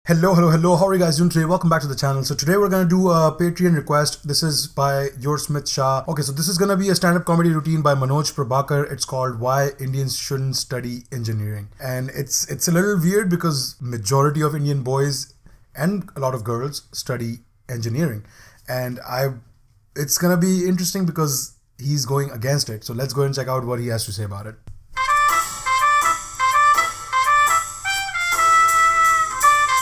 Hello. How are you guys doing today? Welcome back to the channel. So today we're going to do a Patreon request. This is by Your Smith Shah. Okay, so this is going to be a stand-up comedy routine by Manoj Prabakar. It's called Why Indians Shouldn't Study Engineering. And it's a little weird because majority of Indian boys and a lot of girls study engineering. And it's going to be interesting because he's going against it. So let's go and check out what he has to say about it.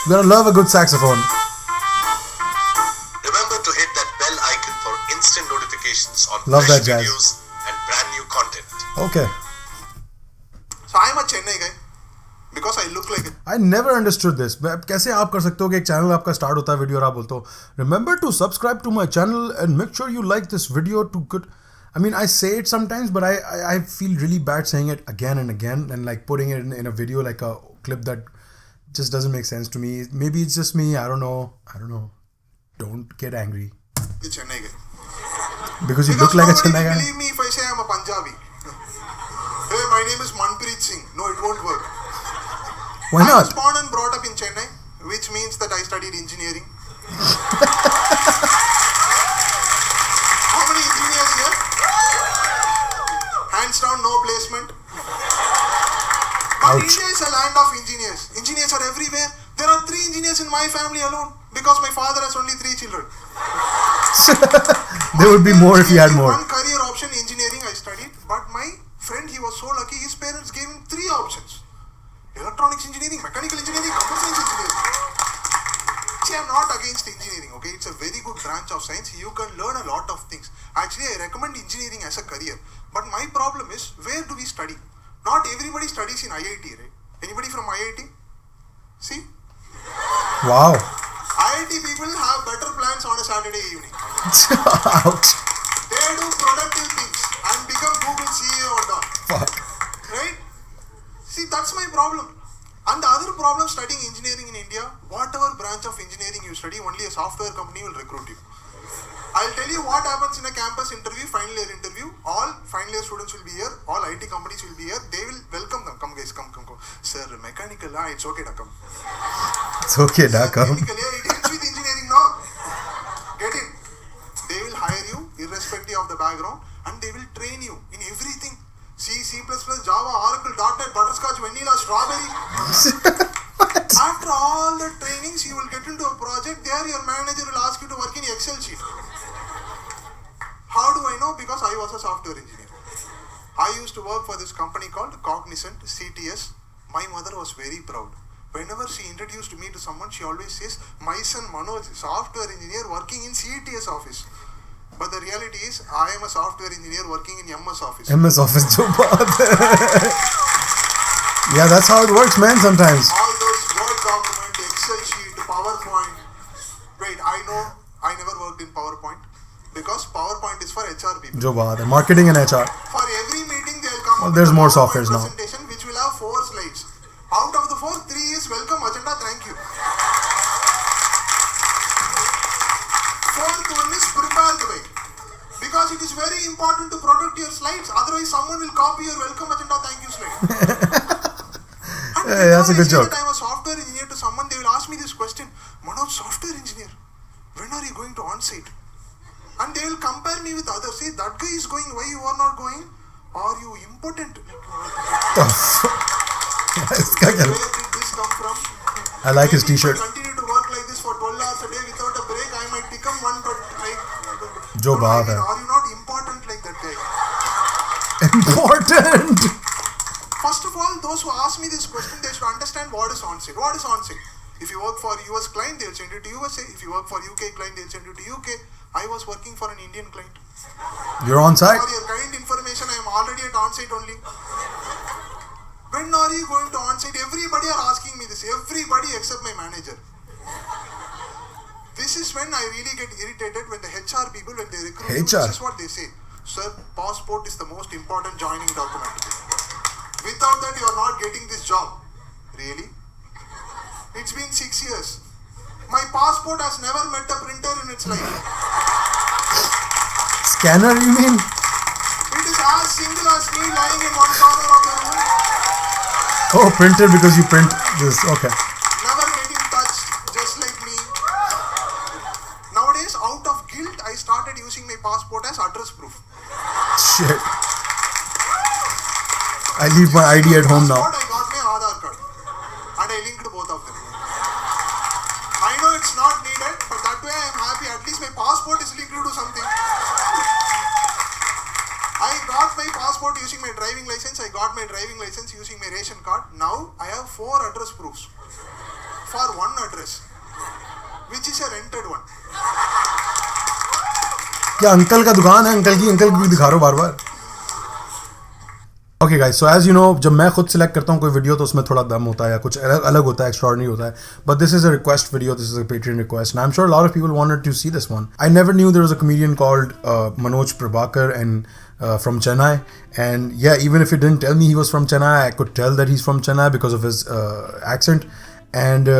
You're gonna love a good saxophone. Remember to hit that bell icon for instant notifications on Love fresh that, guys. videos and brand new content. Okay. So I'm a Chennai guy because I look like it. I never understood this. कैसे आप कर सकते हो कि एक channel आपका start होता है वीडियो और आप बोलते हो remember to subscribe to my channel and make sure you like this video to good. I mean, I say it sometimes, but I feel really bad saying it again and again and like putting it in a video like a clip that just doesn't make sense to me. Maybe it's just me. I don't know. Don't get angry. It's Chennai guy. Because you look like a Chennai guy. Believe me if I say I'm a Punjabi. Hey, my name is Manpreet Singh. No, it won't work. Why I was not? born and brought up in Chennai, which means that I studied engineering. How many engineers here? Hands down, no placement. But Ouch. India is a land of engineers. Engineers are everywhere. There are 3 engineers in my family alone because my father has only 3 children. There would be more if he had more. One career option, engineering, I studied. But my friend, he was so lucky, his parents gave him 3 options. Electronics engineering, mechanical engineering, computer science engineering. See, I'm not against engineering, okay? It's a very good branch of science. You can learn a lot of things. Actually, I recommend engineering as a career. But my problem is, where do we study? Not everybody studies in IIT, right? Anybody from IIT? See? Wow. IIT people have better plans on a Saturday evening. Ouch. They do productive things and become Google CEO and all. Fuck. Right? See, that's my problem. And the other problem studying engineering in India, whatever branch of engineering you study, only a software company will recruit you. I'll tell you what happens in a campus interview, final year interview. All final year students will be here. All IT companies will be here. They will welcome them. Come guys, come. Sir, mechanical, it's okay, come. It's okay, da, come. Technical, it helps with engineering, no? Get it? They will hire you, irrespective of the background, and they will train you in everything. C, C++, Java, Oracle, .NET, Butterscotch, Vanilla, Strawberry. After all the trainings, you will get into a project. There, your manager will ask you to work in Excel sheet. How do I know? Because I was a software engineer. I used to work for this company called Cognizant, CTS. My mother was very proud. Whenever she introduced me to someone, she always says, my son Manoj, software engineer working in CTS office. But the reality is, I am a software engineer working in MS office. MS Office, jo baat hai. Yeah, that's how it works, man, sometimes. All those Word document, Excel sheet, PowerPoint. Wait, I know I never worked in PowerPoint because PowerPoint is for HR people. Jo baat hai. Marketing and HR. For every meeting, they will come Well, up there's with a more PowerPoint softwares now. presentation which will have 4 slides. Out of the 4, 3 is welcome agenda, thank you. Fourth one is prepare the way. Because it is very important to protect your slides, otherwise someone will copy your welcome agenda, thank you slide. Hey, that's a good joke. When I was a software engineer to someone, they will ask me this question, Manoj, software engineer, when are you going to on-site? And they will compare me with others. Say, that guy is going, why you are not going? Are you impotent? Where did this come from? I like his Maybe t-shirt. If I continue to work like this for 12 hours a day without a break, I might become one, but Jo baat hai. are you not important like that guy? Important. First of all, those who ask me this question, they should understand what is on-site. What is on-site? If you work for US client, they'll send you to USA. If you work for UK client, they'll send you to UK. I was working for an Indian client. You're on site? For your kind information, I am already at on-site only. When are you going to on-site? Everybody are asking me this. Everybody except my manager. This is when I really get irritated when the HR people, when they recruit you, HR? this is what they say. Sir, passport is the most important joining document. Without that, you are not getting this job. Really? It's been 6 years. My passport has never met a printer in its life. Scanner, you mean? It is as single as me lying in one corner of the room. Oh, printer because you print this. Okay. Never getting touched. shit. I leave my ID at home now. I got my Aadhaar card and I linked both of them. I know it's not needed, but that way I am happy. At least my passport is linked to something. I got my passport using my driving license. I got my driving license using my ration card. Now I have 4 address proofs for one address, which is a rented one. क्या uncle का दुकान है, uncle की भी दिखा रहा हो बार बार. Okay guys, so as you know, जब मैं खुद सिलेक्ट करता हूँ कोई वीडियो तो उसमें थोड़ा दम होता है या कुछ अलग होता है, एक्स्ट्राऑर्डिनरी होता है. But this is a request video, this is a Patreon request, and I'm sure a lot of people wanted to see this one. I never knew there was a comedian called Manoj Prabakar and from Chennai, and yeah, even if he didn't tell me he was from Chennai, I could tell that he's from Chennai because of his accent, and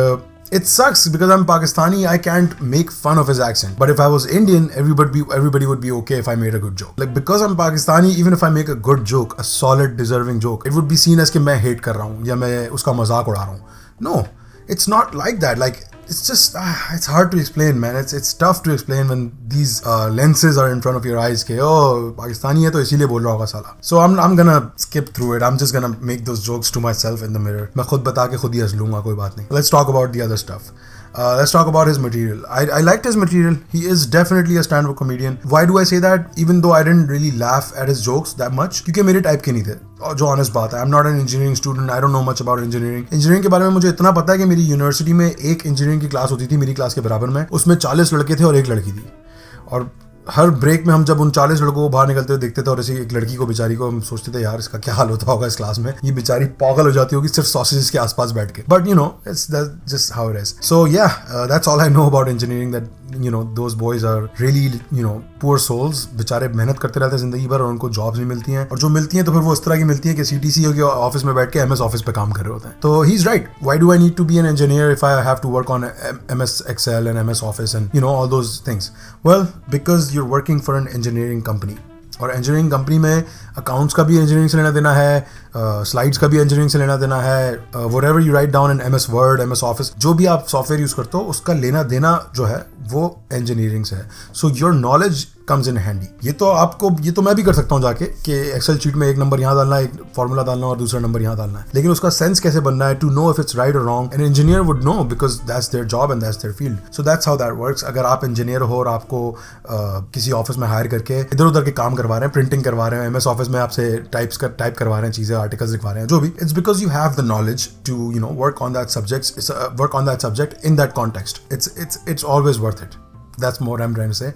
it sucks because I'm Pakistani. I can't make fun of his accent. But if I was Indian, everybody would be okay if I made a good joke. Like because I'm Pakistani, even if I make a good joke, a solid, deserving joke, it would be seen as कि मैं hate कर रहा हूँ या मैं उसका मजाक उड़ा रहा हूँ. No, it's not like that. Like it's just it's hard to explain, man. It's tough to explain when these lenses are in front of your eyes. के oh Pakistani है तो इसीलिए बोल रहा होगा साला. So I'm gonna skip through it. I'm just gonna make those jokes to myself in the mirror. मैं खुद बता के खुद ही हंस लूँगा, कोई बात नहीं. Let's talk about the other stuff. Let's talk about his material. I liked his material. He is definitely a stand-up comedian. Why do I say that? Even though I didn't really laugh at his jokes that much, क्योंकि मेरे type के नहीं थे. जो honest बात है. I'm not an engineering student. I don't know much about engineering. Engineering के बारे में मुझे इतना पता है कि मेरी यूनिवर्सिटी में एक engineering की क्लास होती थी मेरी क्लास के बराबर में. उसमें 40 लड़के थे और एक लड़की थी. और हर ब्रेक में हम जब उन 40 लड़कों को बाहर निकलते हुए देखते थे और ऐसी एक लड़की को, बेचारी को, हम सोचते थे यार इसका क्या हाल होता होगा इस क्लास में, ये बेचारी पागल हो जाती होगी सिर्फ सॉसेजेस के आसपास बैठ के. But you know it's just how it is. So yeah that's all I know about engineering, that you know those boys are really you know poor souls. बेचारे मेहनत करते रहते हैं जिंदगी भर और उनको जॉब्स नहीं मिलती हैं, और जो मिलती हैं तो फिर वो इस तरह की मिलती हैं कि CTC के ऑफिस में बैठ के MS ऑफिस पे काम कर रहे होते हैं. तो he is right. Why do I need to be an engineer if I have to work on MS Excel and MS Office and you know all those things? Well, because you're working for an engineering company. और engineering company में accounts का भी engineering से लेना देना है, slides का भी engineering से लेना देना है, whatever you write down in MS Word, MS Office, जो भी आप सॉफ्टवेयर यूज करते हो उसका लेना देना जो है वो engineering से है. So your knowledge comes in handy. ये तो मैं भी कर सकता हूँ जाके कि एक्सेल शीट में एक नंबर यहाँ डालना है, एक फॉर्मूला डालना और दूसरा नंबर यहाँ डालना है, लेकिन उसका सेंस कैसे बनना है, to know if it's right और wrong. An engineer would know because that's their job and that's their field. So that's how that works. अगर आप इंजीनियर हो और आपको किसी ऑफिस में हायर करके इधर उधर के काम करवा रहे हैं, प्रिंटिंग करवा रहे हैं, MS ऑफिस में आपसे टाइप करवा रहे हैं चीजें, आर्टिकल्स लिखवा रहे हैं, जो भी, it's because you have the knowledge to you know work on that subject in that context. It's always worth it. That's more I'm trying to say.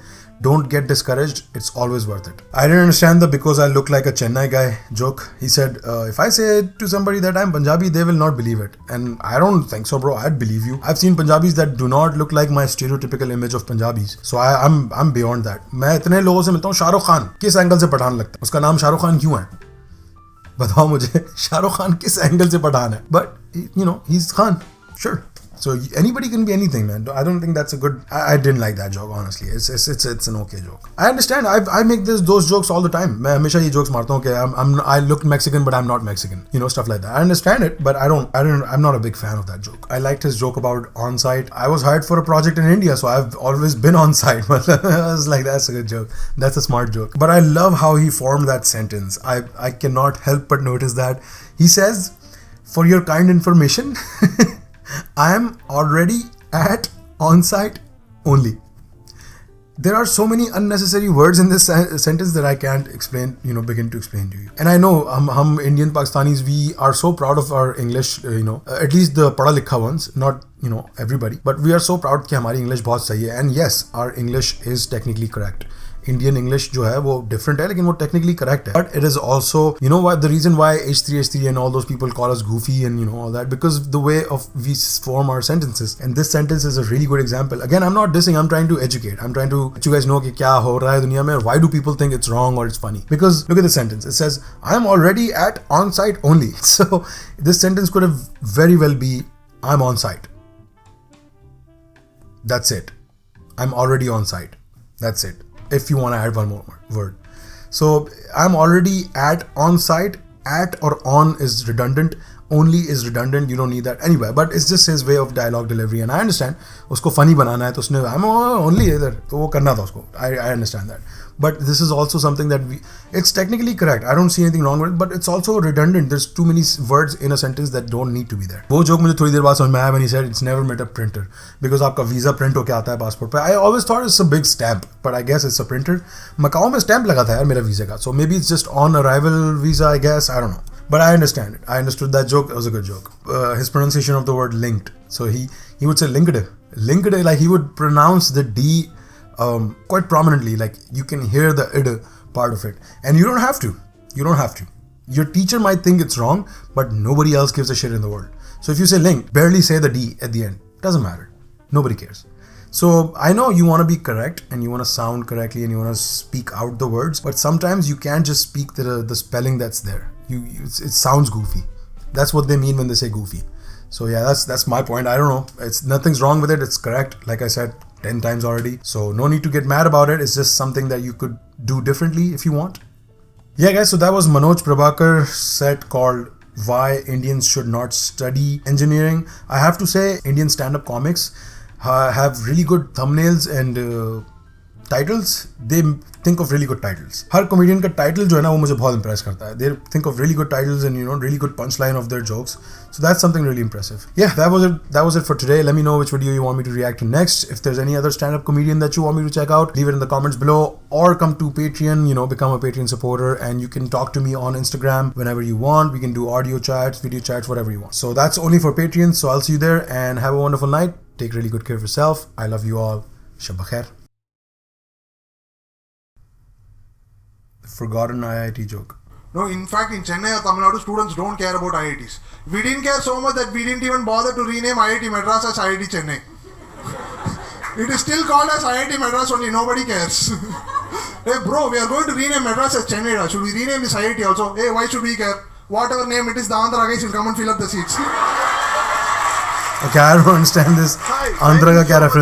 Don't get discouraged. It's always worth it. I didn't understand the because I look like a Chennai guy joke. He said, if I say to somebody that I'm Punjabi, they will not believe it. And I don't think so, bro. I'd believe you. I've seen Punjabis that do not look like my stereotypical image of Punjabis. So I'm beyond that. मैं इतने लोगों से मिलता हूँ. शाहरुख खान किस angle से पठान लगता है? उसका नाम शाहरुख खान क्यों है? बताओ मुझे. शाहरुख खान किस एंगल से पठान है? But you know, he's Khan. Sure. So anybody can be anything, man. I don't think that's a good. I didn't like that joke, honestly. It's an okay joke. I understand. I make those jokes all the time. मैं हमेशा ये jokes मारता हूँ कि I look Mexican but I'm not Mexican. You know, stuff like that. I understand it, but I'm not a big fan of that joke. I liked his joke about on-site. I was hired for a project in India, so I've always been on-site. I was like, that's a good joke. That's a smart joke. But I love how he formed that sentence. I cannot help but notice that he says, "For your kind information." I am already at on-site only. There are so many unnecessary words in this sentence that I can't begin to explain to you. And I know hum Indian Pakistanis, we are so proud of our English, at least the पढ़ा लिखा ones, not everybody, but we are so proud कि हमारी English बहुत सही है. And yes, our English is technically correct. Indian English जो है वो different है लेकिन वो technically correct है. But it is also, the reason why H3 and all those people call us goofy and all that, because the way of we form our sentences. And this sentence is a really good example. Again, I'm not dissing, I'm trying to educate. I'm trying to let you guys know कि क्या हो रहा है दुनिया में, why do people think it's wrong or it's funny. Because look at the sentence. It says, I'm already at on-site only. So this sentence could have very well be, I'm on-site. That's it. I'm already on-site. That's it. If you want to add one more word. So I'm already at on-site. At or on is redundant. only is redundant. You don't need that anyway. But it's just his way of dialogue delivery, and I understand. उसको funny बनाना है तो उसने I'm only इधर तो वो करना था उसको. I understand that. But this is also something that it's technically correct. I don't see anything wrong with it, but it's also redundant. There's too many words in a sentence that don't need to be there. वो joke मुझे थोड़ी देर बाद समझ में आया when he said it's never met a printer because आपका visa print होके आता है passport पे. I always thought it's a big stamp, but I guess it's a printer. Macau में stamp लगा था यार मेरा visa का, so maybe it's just on arrival visa. I guess I don't know. But I understand it. I understood that joke. It was a good joke. His pronunciation of the word linked. So he would say linked. Linked, like he would pronounce the D quite prominently. Like you can hear the id part of it. And you don't have to. You don't have to. Your teacher might think it's wrong, but nobody else gives a shit in the world. So if you say linked, barely say the D at the end. Doesn't matter. Nobody cares. So I know you want to be correct and you want to sound correctly and you want to speak out the words, but sometimes you can't just speak the spelling that's there. It sounds goofy. That's what they mean when they say goofy. So yeah, that's my point. I don't know. It's nothing's wrong with it. It's correct. Like I said 10 times already. So no need to get mad about it. It's just something that you could do differently if you want. Yeah guys, so that was Manoj Prabakar set called Why Indians Should Not Study Engineering. I have to say Indian stand-up comics have really good thumbnails and titles. They think of really good titles. Her comedian का title जो है ना वो मुझे बहुत impress करता है. They think of really good titles and really good punchline of their jokes. So that's something really impressive. Yeah, that was it. That was it for today. Let me know which video you want me to react to next. If there's any other stand-up comedian that you want me to check out, leave it in the comments below or come to Patreon. Become a Patreon supporter and you can talk to me on Instagram whenever you want. We can do audio chats, video chats, whatever you want. So that's only for Patreon. So I'll see you there and have a wonderful night. Take really good care of yourself. I love you all. Shabba khair. Forgotten IIT joke. No, in fact, in Chennai or Tamil Nadu, students don't care about IITs. We didn't care so much that we didn't even bother to rename IIT Madras as IIT Chennai. It is still called as IIT Madras only, nobody cares. Hey bro, we are going to rename Madras as Chennai. Should we rename this IIT also? Hey, why should we care? Whatever name it is, the Andhra guys will come and fill up the seats. Okay, I don't understand this. Andhra ka kya reference?